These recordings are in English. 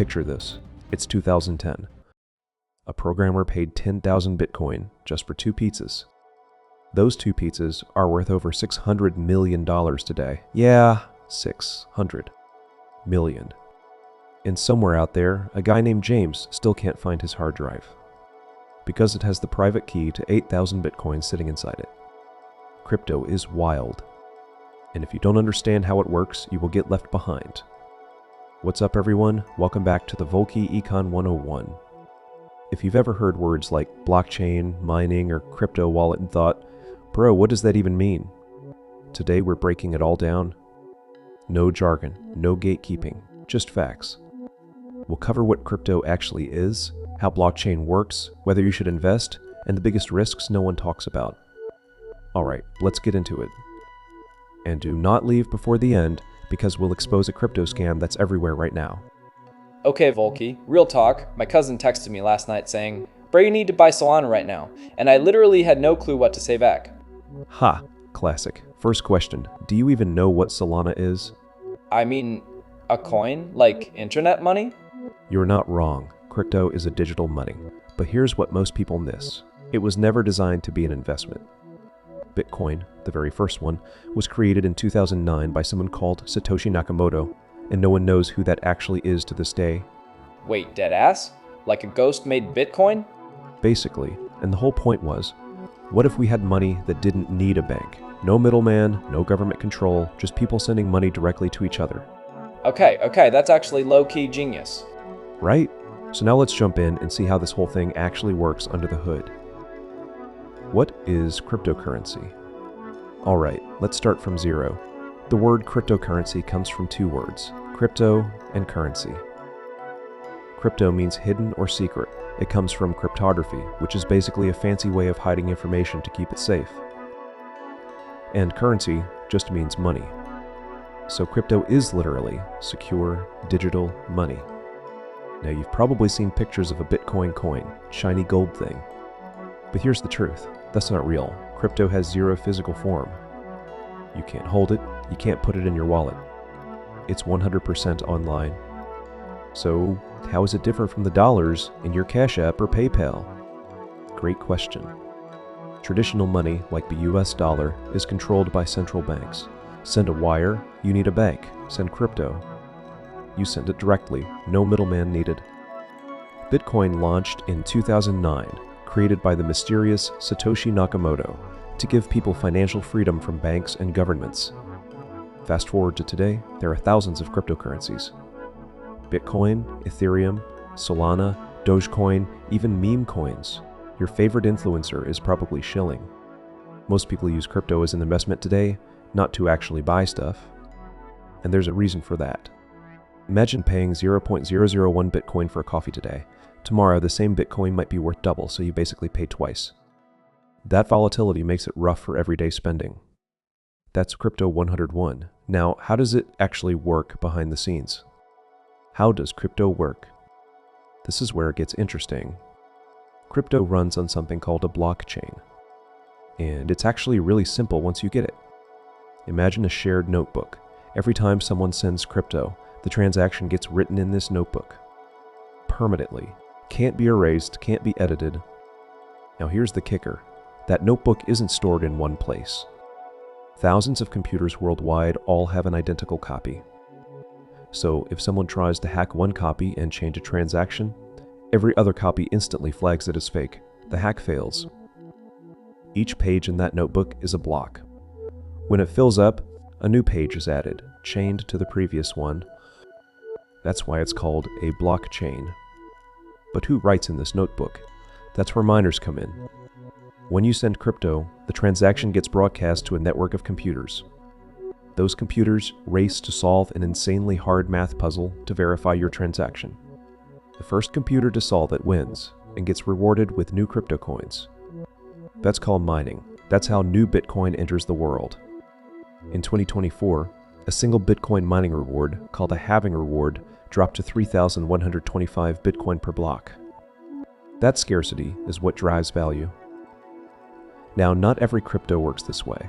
Picture this. It's 2010. A programmer paid 10,000 Bitcoin just for 2 pizzas. Those 2 pizzas are worth over $600 million today. Yeah, 600 million. And somewhere out there, a guy named James still can't find his hard drive because it has the private key to 8,000 Bitcoin sitting inside it. Crypto is wild. And if you don't understand how it works, you will get left behind. What's up, everyone? Welcome back to the Volky Econ 101. If you've ever heard words like blockchain, mining, or crypto wallet and thought, bro, what does that even mean? Today we're breaking it all down. No jargon, no gatekeeping, just facts. We'll cover what crypto actually is, how blockchain works, whether you should invest, and the biggest risks no one talks about. Alright, let's get into it. And do not leave before the end, because we'll expose a crypto scam that's everywhere right now. Okay, Volky, real talk. My cousin texted me last night saying, bro, you need to buy Solana right now. And I literally had no clue what to say back. Ha, classic. First question, do you even know what Solana is? I mean, a coin? Like internet money? You're not wrong. Crypto is a digital money. But here's what most people miss. It was never designed to be an investment. Bitcoin, the very first one, was created in 2009 by someone called Satoshi Nakamoto, and no one knows who that actually is to this day. Wait, deadass? Like a ghost made Bitcoin? Basically, and the whole point was, what if we had money that didn't need a bank? No middleman, no government control, just people sending money directly to each other. Okay, that's actually low-key genius. Right? So now let's jump in and see how this whole thing actually works under the hood. What is cryptocurrency? Alright, let's start from zero. The word cryptocurrency comes from 2 words, crypto and currency. Crypto means hidden or secret. It comes from cryptography, which is basically a fancy way of hiding information to keep it safe. And currency just means money. So crypto is literally secure, digital money. Now you've probably seen pictures of a Bitcoin coin, shiny gold thing. But here's the truth, that's not real. Crypto has 0 physical form. You can't hold it, you can't put it in your wallet. It's 100% online. So how is it different from the dollars in your Cash App or PayPal? Great question. Traditional money, like the US dollar, is controlled by central banks. Send a wire, you need a bank. Send crypto, you send it directly, no middleman needed. Bitcoin launched in 2009, created by the mysterious Satoshi Nakamoto to give people financial freedom from banks and governments. Fast forward to today, there are thousands of cryptocurrencies. Bitcoin, Ethereum, Solana, Dogecoin, even meme coins. Your favorite influencer is probably shilling. Most people use crypto as an investment today, not to actually buy stuff. And there's a reason for that. Imagine paying 0.001 Bitcoin for a coffee today. Tomorrow, the same Bitcoin might be worth double, so you basically pay twice. That volatility makes it rough for everyday spending. That's Crypto 101. Now, how does it actually work behind the scenes? How does crypto work? This is where it gets interesting. Crypto runs on something called a blockchain. And it's actually really simple once you get it. Imagine a shared notebook. Every time someone sends crypto, the transaction gets written in this notebook. Permanently. Can't be erased, can't be edited. Now here's the kicker. That notebook isn't stored in one place. Thousands of computers worldwide all have an identical copy. So if someone tries to hack one copy and change a transaction, every other copy instantly flags it as fake. The hack fails. Each page in that notebook is a block. When it fills up, a new page is added, chained to the previous one. That's why it's called a blockchain. But who writes in this notebook? That's where miners come in. When you send crypto, the transaction gets broadcast to a network of computers. Those computers race to solve an insanely hard math puzzle to verify your transaction. The first computer to solve it wins and gets rewarded with new crypto coins. That's called mining. That's how new Bitcoin enters the world. In 2024, a single Bitcoin mining reward, called a halving reward, dropped to 3,125 Bitcoin per block. That scarcity is what drives value. Now, not every crypto works this way.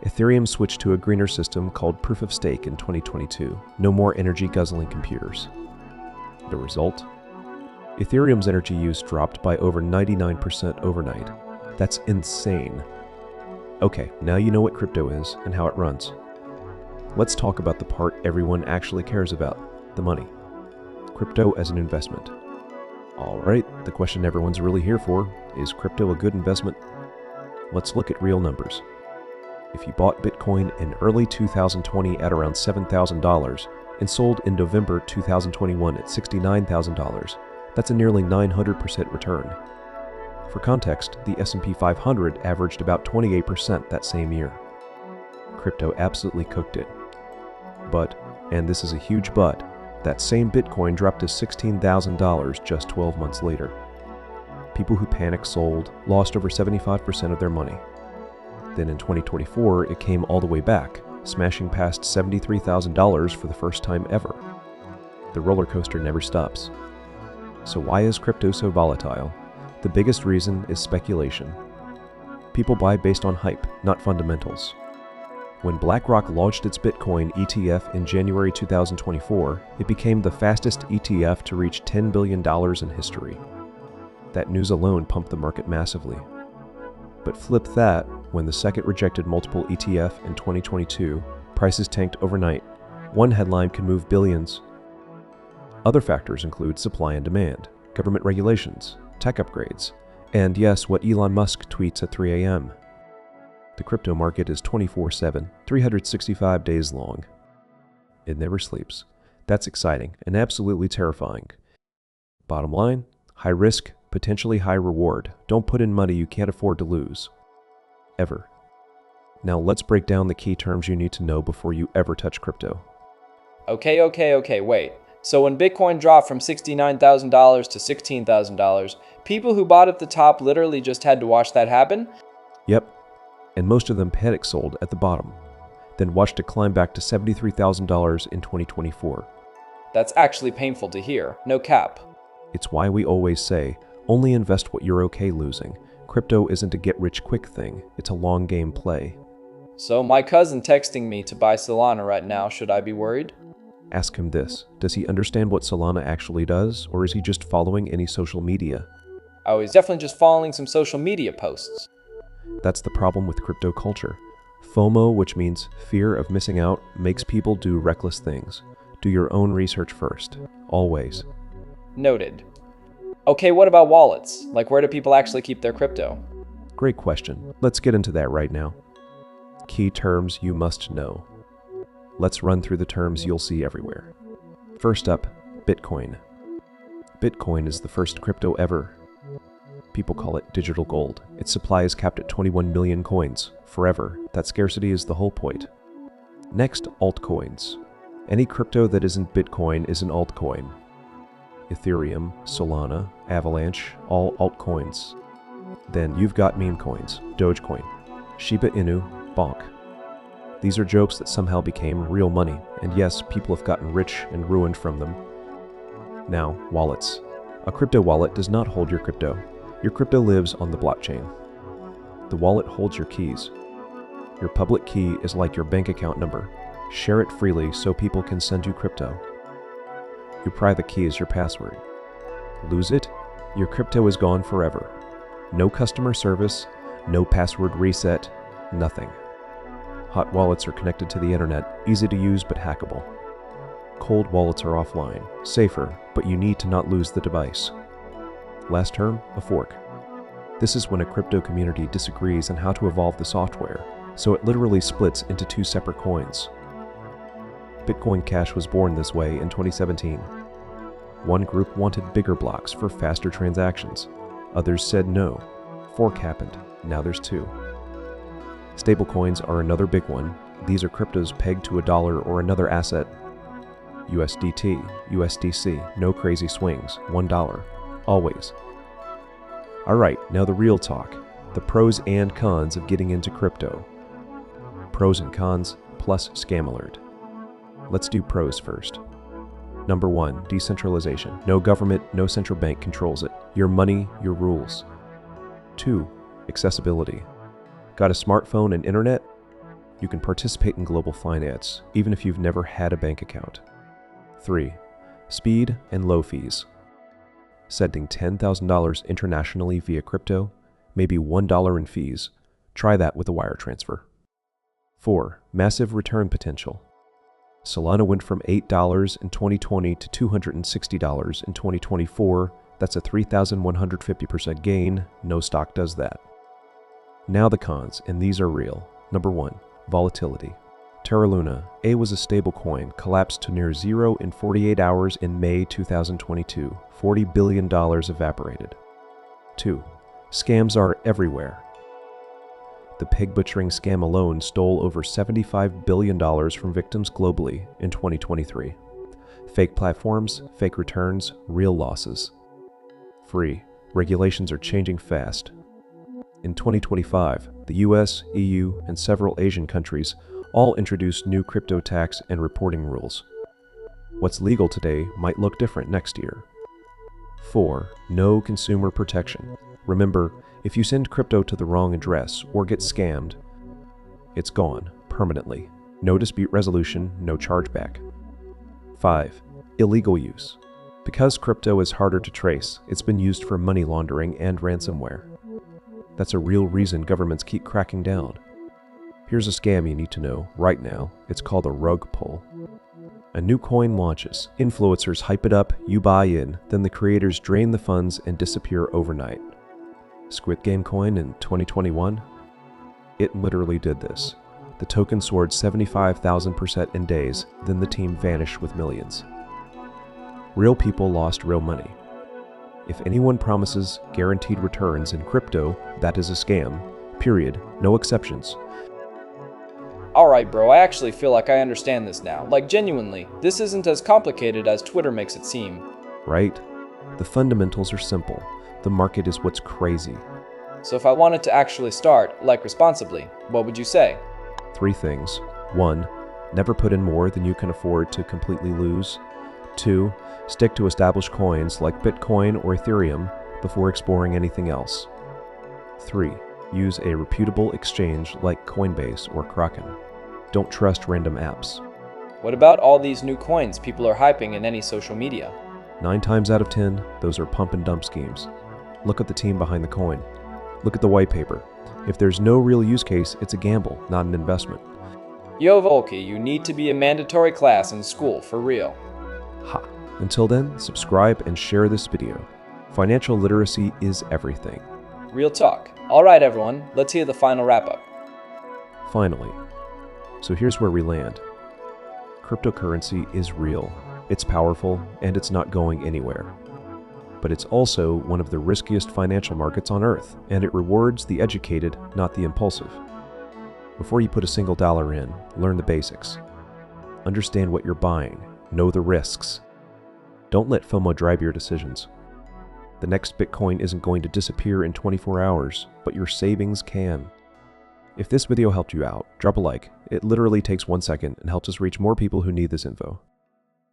Ethereum switched to a greener system called proof of stake in 2022. No more energy guzzling computers. The result? Ethereum's energy use dropped by over 99% overnight. That's insane. Okay, now you know what crypto is and how it runs. Let's talk about the part everyone actually cares about, the money. Crypto as an investment. Alright, the question everyone's really here for, is crypto a good investment? Let's look at real numbers. If you bought Bitcoin in early 2020 at around $7,000 and sold in November 2021 at $69,000, that's a nearly 900% return. For context, the S&P 500 averaged about 28% that same year. Crypto absolutely cooked it. But, and this is a huge but, that same Bitcoin dropped to $16,000 just 12 months later. People who panic sold, lost over 75% of their money. Then in 2024, it came all the way back, smashing past $73,000 for the first time ever. The roller coaster never stops. So why is crypto so volatile? The biggest reason is speculation. People buy based on hype, not fundamentals. When BlackRock launched its Bitcoin ETF in January 2024, it became the fastest ETF to reach $10 billion in history. That news alone pumped the market massively. But flip that, when the second rejected multiple ETF in 2022, prices tanked overnight. One headline can move billions. Other factors include supply and demand, government regulations, tech upgrades, and yes, what Elon Musk tweets at 3 a.m. The crypto market is 24/7, 365 days long. It never sleeps. That's exciting and absolutely terrifying. Bottom line, high risk, potentially high reward. Don't put in money you can't afford to lose. Ever. Now let's break down the key terms you need to know before you ever touch crypto. Okay, wait. So when Bitcoin dropped from $69,000 to $16,000, people who bought at the top literally just had to watch that happen? Yep. And most of them panic sold at the bottom, then watched it climb back to $73,000 in 2024. That's actually painful to hear. No cap. It's why we always say, only invest what you're okay losing. Crypto isn't a get-rich-quick thing. It's a long game play. So my cousin texting me to buy Solana right now, should I be worried? Ask him this. Does he understand what Solana actually does, or is he just following any social media? I was definitely just following some social media posts. That's the problem with crypto culture. FOMO, which means fear of missing out, makes people do reckless things. Do your own research first. Always. Noted. Okay, what about wallets? Like, where do people actually keep their crypto? Great question. Let's get into that right now. Key terms you must know. Let's run through the terms you'll see everywhere. First up, Bitcoin. Bitcoin is the first crypto ever. People call it digital gold. Its supply is capped at 21 million coins, forever. That scarcity is the whole point. Next, altcoins. Any crypto that isn't Bitcoin is an altcoin. Ethereum, Solana, Avalanche, all altcoins. Then you've got meme coins, Dogecoin, Shiba Inu, Bonk. These are jokes that somehow became real money, and yes, people have gotten rich and ruined from them. Now, wallets. A crypto wallet does not hold your crypto. Your crypto lives on the blockchain. The wallet holds your keys. Your public key is like your bank account number. Share it freely so people can send you crypto. Your private key is your password. Lose it, your crypto is gone forever. No customer service, no password reset, nothing. Hot wallets are connected to the internet, easy to use but hackable. Cold wallets are offline, safer, but you need to not lose the device. Last term, a fork. This is when a crypto community disagrees on how to evolve the software, so it literally splits into two separate coins. Bitcoin Cash was born this way in 2017. One group wanted bigger blocks for faster transactions. Others said no. Fork happened. Now there's two. Stablecoins are another big one. These are cryptos pegged to a dollar or another asset. USDT, USDC, no crazy swings, $1, always. Alright, now the real talk. The pros and cons of getting into crypto. Pros and cons, plus scam alert. Let's do pros first. Number 1, decentralization. No government, no central bank controls it. Your money, your rules. 2, accessibility. Got a smartphone and internet? You can participate in global finance, even if you've never had a bank account. 3, Speed and low fees. Sending $10,000 internationally via crypto, maybe $1 in fees. Try that with a wire transfer. 4. Massive return potential. Solana went from $8 in 2020 to $260 in 2024. That's a 3,150% gain. No stock does that. Now the cons, and these are real. Number 1. Volatility. Terra Luna, A was a stablecoin, collapsed to near zero in 48 hours in May 2022. $40 billion evaporated. 2. Scams are everywhere. The pig butchering scam alone stole over $75 billion from victims globally in 2023. Fake platforms, fake returns, real losses. 3. Regulations are changing fast. In 2025, the US, EU, and several Asian countries all introduced new crypto tax and reporting rules. What's legal today might look different next year. 4. No consumer protection. Remember, if you send crypto to the wrong address or get scammed, it's gone permanently. No dispute resolution, no chargeback. 5. Illegal use. Because crypto is harder to trace, it's been used for money laundering and ransomware. That's a real reason governments keep cracking down. Here's a scam you need to know right now. It's called a rug pull. A new coin launches. Influencers hype it up, you buy in, then the creators drain the funds and disappear overnight. Squid Game coin in 2021? It literally did this. The token soared 75,000% in days, then the team vanished with millions. Real people lost real money. If anyone promises guaranteed returns in crypto, that is a scam. Period. No exceptions. Alright bro, I actually feel like I understand this now. Like genuinely, this isn't as complicated as Twitter makes it seem. Right? The fundamentals are simple. The market is what's crazy. So if I wanted to actually start, like responsibly, what would you say? 3 things. 1. Never put in more than you can afford to completely lose. 2. Stick to established coins like Bitcoin or Ethereum before exploring anything else. 3. Use a reputable exchange like Coinbase or Kraken. Don't trust random apps. What about all these new coins people are hyping in any social media? 9 times out of 10, those are pump and dump schemes. Look at the team behind the coin. Look at the white paper. If there's no real use case, it's a gamble, not an investment. Yo Volky, you need to be a mandatory class in school, for real. Ha! Until then, subscribe and share this video. Financial literacy is everything. Real talk. Alright everyone, let's hear the final wrap-up. Finally. So here's where we land. Cryptocurrency is real. It's powerful, and it's not going anywhere. But it's also one of the riskiest financial markets on Earth, and it rewards the educated, not the impulsive. Before you put a single dollar in, learn the basics. Understand what you're buying. Know the risks. Don't let FOMO drive your decisions. The next Bitcoin isn't going to disappear in 24 hours, but your savings can. If this video helped you out, drop a like. It literally takes 1 second and helps us reach more people who need this info.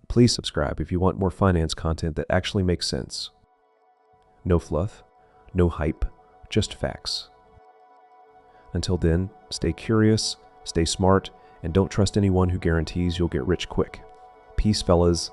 Please subscribe if you want more finance content that actually makes sense. No fluff, no hype, just facts. Until then, stay curious, stay smart, and don't trust anyone who guarantees you'll get rich quick. Peace, fellas.